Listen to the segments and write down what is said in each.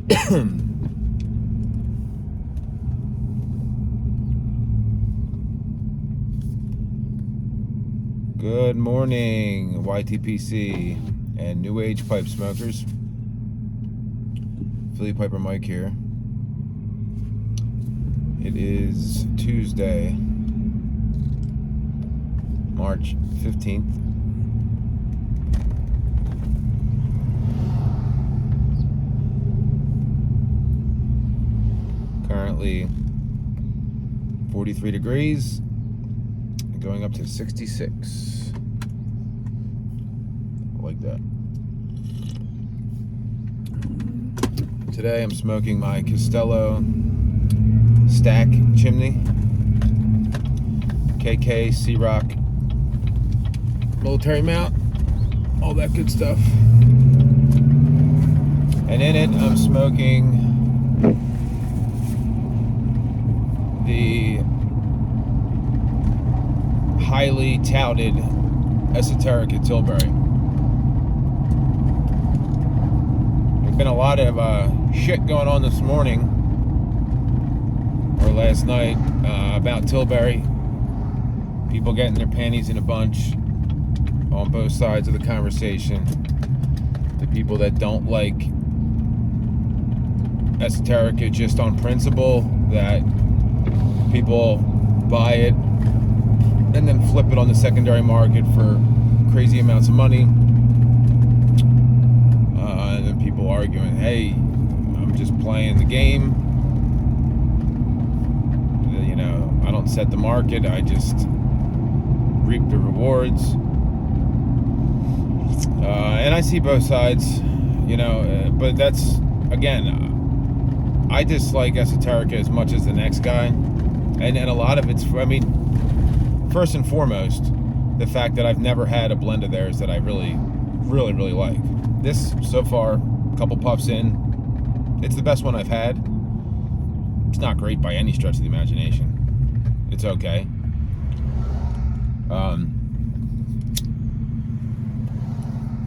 Good morning, YTPC and New Age pipe smokers. Philly Piper Mike here. It is Tuesday, March 15th. Currently 43 degrees, going up to 66. I like that. Today I'm smoking my Castello stack chimney, KK C-Rock military mount, all that good stuff. And in it I'm smoking the highly touted Esoterica Tilbury. There's been a lot of shit going on this morning or last night about Tilbury. People getting their panties in a bunch on both sides of the conversation. The people that don't like Esoterica just on principle, that people buy it and then flip it on the secondary market for crazy amounts of money. And then people arguing, hey, I'm just playing the game. You know, I don't set the market, I just reap the rewards. And I see both sides, you know, but that's, again, I dislike Esoterica as much as the next guy. And a lot of it's, I mean, first and foremost, the fact that I've never had a blend of theirs that I really like. This, so far, a couple puffs in, it's the best one I've had. It's not great by any stretch of the imagination. It's okay.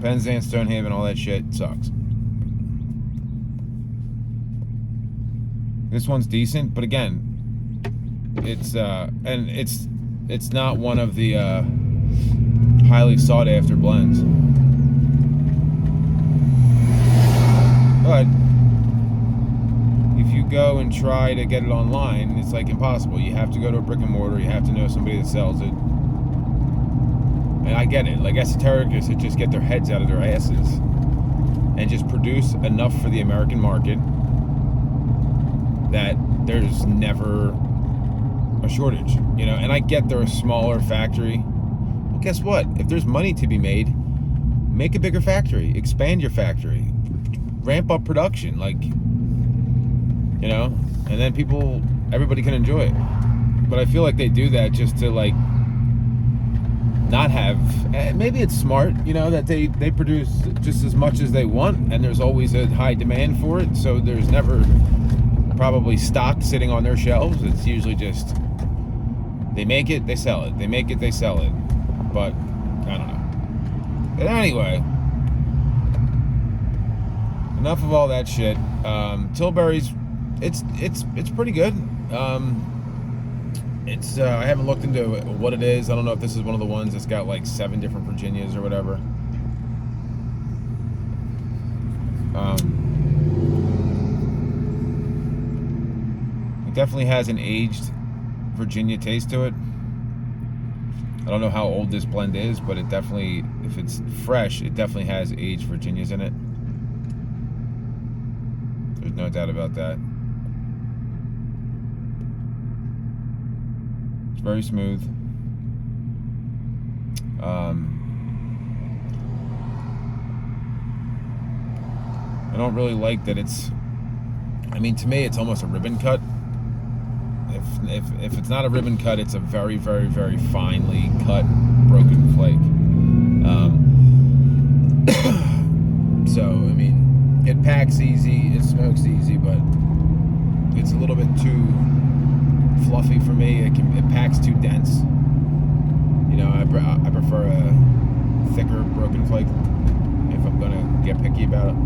Penzance, Stonehaven, all that shit sucks. This one's decent, but again, it's and it's not one of the highly sought after blends. But if you go and try to get it online, it's like impossible. You have to go to a brick and mortar, you have to know somebody that sells it. And I get it, like Esotericas that just get their heads out of their asses and just produce enough for the American market that there's never a shortage, you know. And I get they're a smaller factory. Well, guess what? If there's money to be made, make a bigger factory, expand your factory, ramp up production, like, you know, and then everybody can enjoy it. But I feel like they do that just to, like, not have, maybe it's smart, you know, that they produce just as much as they want, and there's always a high demand for it, so there's never probably stock sitting on their shelves. It's usually just they make it, they sell it, they make it, they sell it. But I don't know. But anyway, enough of all that shit. Tilbury's, it's pretty good. It's I haven't looked into what it is. I don't know if this is one of the ones that's got like 7 different Virginias or whatever. It definitely has an aged Virginia taste to it. I don't know how old this blend is, but it definitely, if it's fresh, it definitely has aged Virginias in it. There's no doubt about that. It's very smooth. I don't really like that it's, I mean, to me, it's almost a ribbon cut. If it's not a ribbon cut, it's a very, very, very finely cut, broken flake. So, I mean, it packs easy, it smokes easy, but it's a little bit too fluffy for me. It packs too dense. You know, I prefer a thicker, broken flake if I'm gonna get picky about it.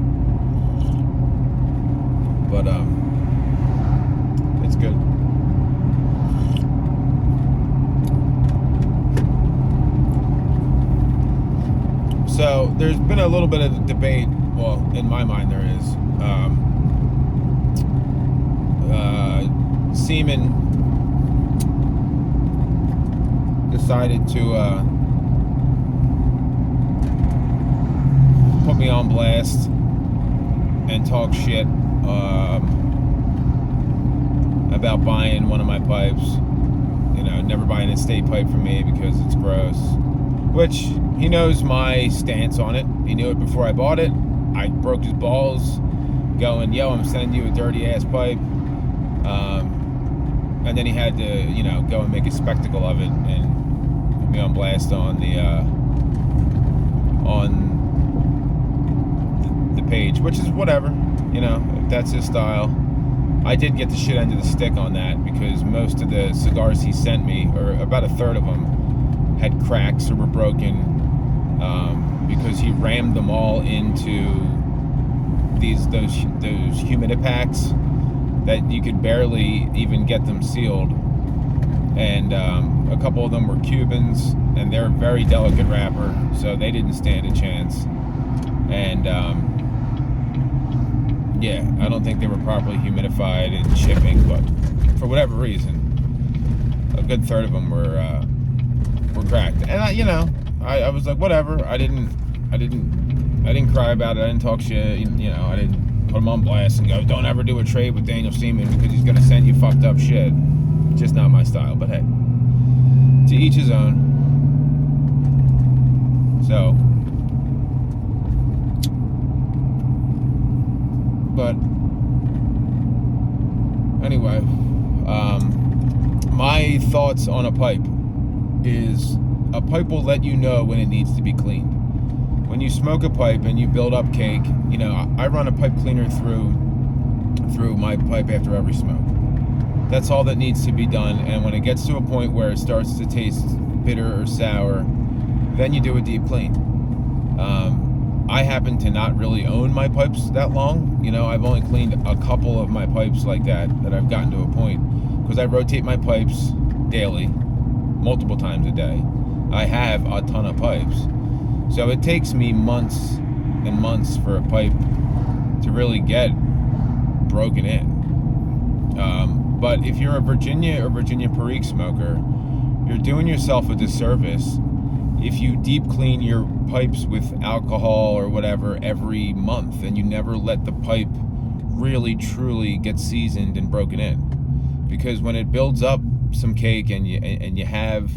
But it's good. So there's been a little bit of debate. Well, in my mind, there is. Seaman decided to put me on blast and talk shit about buying one of my pipes. You know, never buying a state pipe from me because it's gross. Which, he knows my stance on it. He knew it before I bought it. I broke his balls going, yo, I'm sending you a dirty ass pipe. And then he had to, you know, go and make a spectacle of it and put me on blast on the page, which is whatever, you know, if that's his style. I did get the shit end of the stick on that because most of the cigars he sent me, or about a third of them, had cracks or were broken because he rammed them all into those humidipacks that you could barely even get them sealed. And a couple of them were Cubans, and they're a very delicate wrapper, so they didn't stand a chance. And yeah, I don't think they were properly humidified in shipping, but for whatever reason, a good third of them were cracked. And I was like, whatever. I didn't cry about it. I didn't talk shit. You know, I didn't put him on blast and go, don't ever do a trade with Daniel Seaman because he's gonna send you fucked up shit. Just not my style. But hey, to each his own. So, but anyway, my thoughts on a pipe is a pipe will let you know when it needs to be cleaned. When you smoke a pipe and you build up cake, you know, I run a pipe cleaner through my pipe after every smoke. That's all that needs to be done. And when it gets to a point where it starts to taste bitter or sour, then you do a deep clean. I happen to not really own my pipes that long. You know, I've only cleaned a couple of my pipes like that I've gotten to a point, because I rotate my pipes daily, multiple times a day. I have a ton of pipes. So it takes me months and months for a pipe to really get broken in. But if you're a Virginia or Virginia Perique smoker, you're doing yourself a disservice if you deep clean your pipes with alcohol or whatever every month and you never let the pipe really truly get seasoned and broken in. Because when it builds up some cake and you have,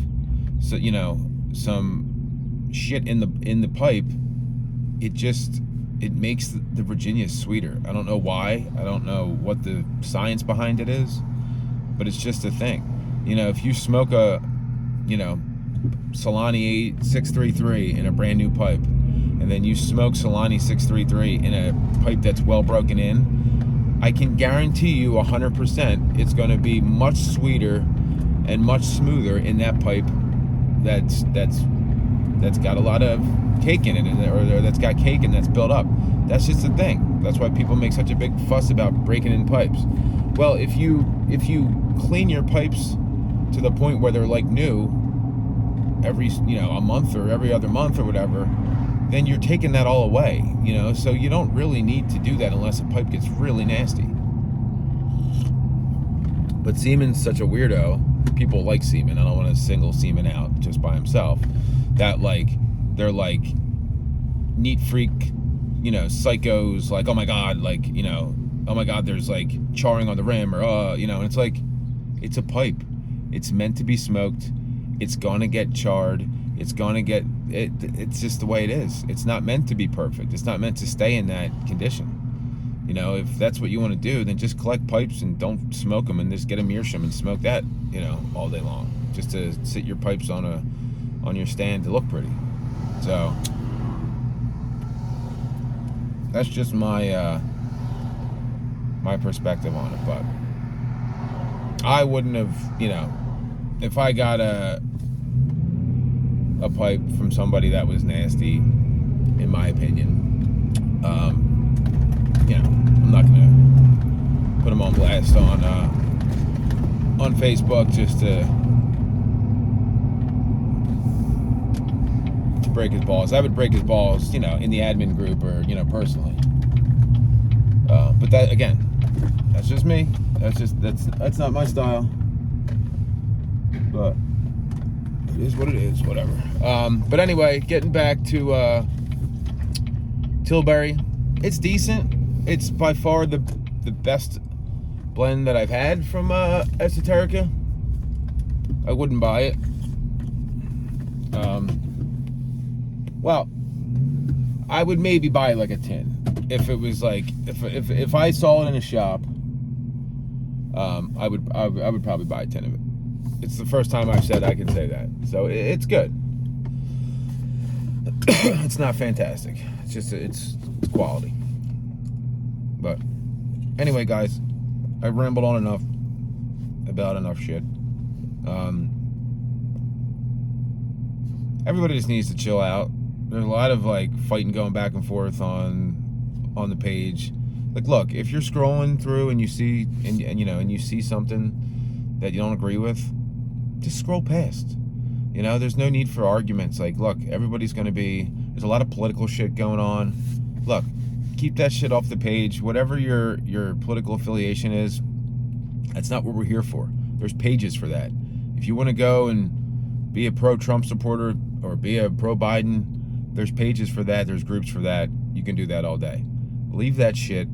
so you know, some shit in the pipe, it makes the Virginia sweeter. I don't know why. I don't know what the science behind it is, but it's just a thing. You know, if you smoke a, you know, Solani 633 in a brand new pipe, and then you smoke Solani 633 in a pipe that's well broken in, I can guarantee you 100% it's going to be much sweeter and much smoother in that pipe that's got a lot of cake in it, or that's got cake and that's built up. That's just a thing. That's why people make such a big fuss about breaking in pipes. Well, if you clean your pipes to the point where they're like new every, you know, a month or every other month or whatever, then you're taking that all away, you know. So you don't really need to do that unless a pipe gets really nasty. But Seaman's such a weirdo. People like Seaman. I don't want to single Seaman out just by himself. That, like, they're like neat freak, you know, psychos, like, oh my god, like, you know, oh my god, there's like charring on the rim, or you know, and it's like, it's a pipe. It's meant to be smoked. It's gonna get charred. It's gonna get it. It's just the way it is. It's not meant to be perfect. It's not meant to stay in that condition. You know, if that's what you want to do, then just collect pipes and don't smoke them, and just get a meerschaum and smoke that, you know, all day long, just to sit your pipes on your stand to look pretty. So that's just my my perspective on it. But I wouldn't have, you know, if I got a pipe from somebody that was nasty, in my opinion, you know, I'm not gonna put him on blast on Facebook just to break his balls. I would break his balls, in the admin group or, personally. But that, again, that's just me. That's not my style. But it is what it is, whatever. But anyway, getting back to Tilbury, it's decent. It's by far the best blend that I've had from Esoterica. I wouldn't buy it. Well, I would maybe buy like a tin if it was like if I saw it in a shop. I would probably buy a tin of it. It's the first time I've said I can say that, so it's good. It's not fantastic. It's just it's quality. But anyway, guys, I've rambled on enough about enough shit. Everybody just needs to chill out. There's a lot of like fighting going back and forth on the page. Like, look, if you're scrolling through and you see and you see something that you don't agree with, just scroll past. There's no need for arguments. Like, look, there's a lot of political shit going on. Look, keep that shit off the page. Whatever your political affiliation is, that's not what we're here for. There's pages for that. If you want to go and be a pro-Trump supporter or be a pro-Biden, there's pages for that. There's groups for that. You can do that all day. Leave that shit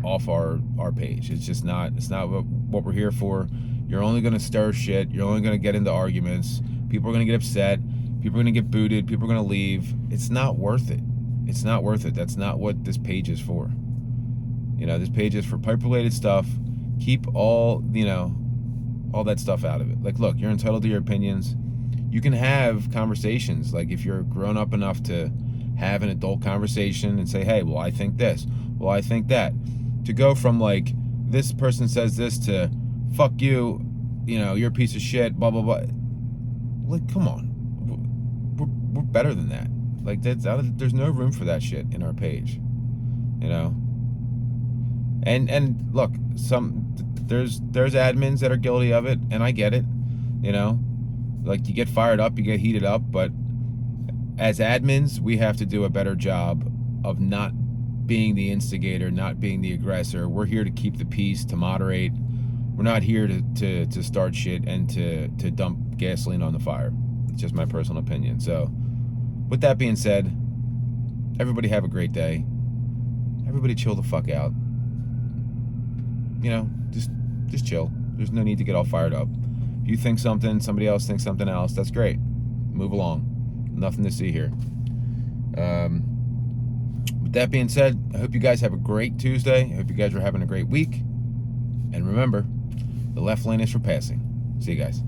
off our page. It's not what we're here for. You're only going to stir shit. You're only going to get into arguments. People are going to get upset. People are going to get booted. People are going to leave. It's not worth it. It's not worth it. That's not what this page is for. This page is for pipe-related stuff. Keep all that stuff out of it. Like, look, you're entitled to your opinions. You can have conversations. Like, if you're grown up enough to have an adult conversation and say, hey, well, I think this. Well, I think that. To go from, like, this person says this to, fuck you, you're a piece of shit, blah, blah, blah. Like, come on. We're better than that. Like, there's no room for that shit in our page. And look, there's admins that are guilty of it, and I get it. Like, you get fired up, you get heated up, but as admins, we have to do a better job of not being the instigator, not being the aggressor. We're here to keep the peace, to moderate. We're not here to start shit and to dump gasoline on the fire. It's just my personal opinion. So, with that being said, everybody have a great day. Everybody chill the fuck out. Just chill. There's no need to get all fired up. If you think something, somebody else thinks something else, that's great. Move along. Nothing to see here. With that being said, I hope you guys have a great Tuesday. I hope you guys are having a great week. And remember, the left lane is for passing. See you guys.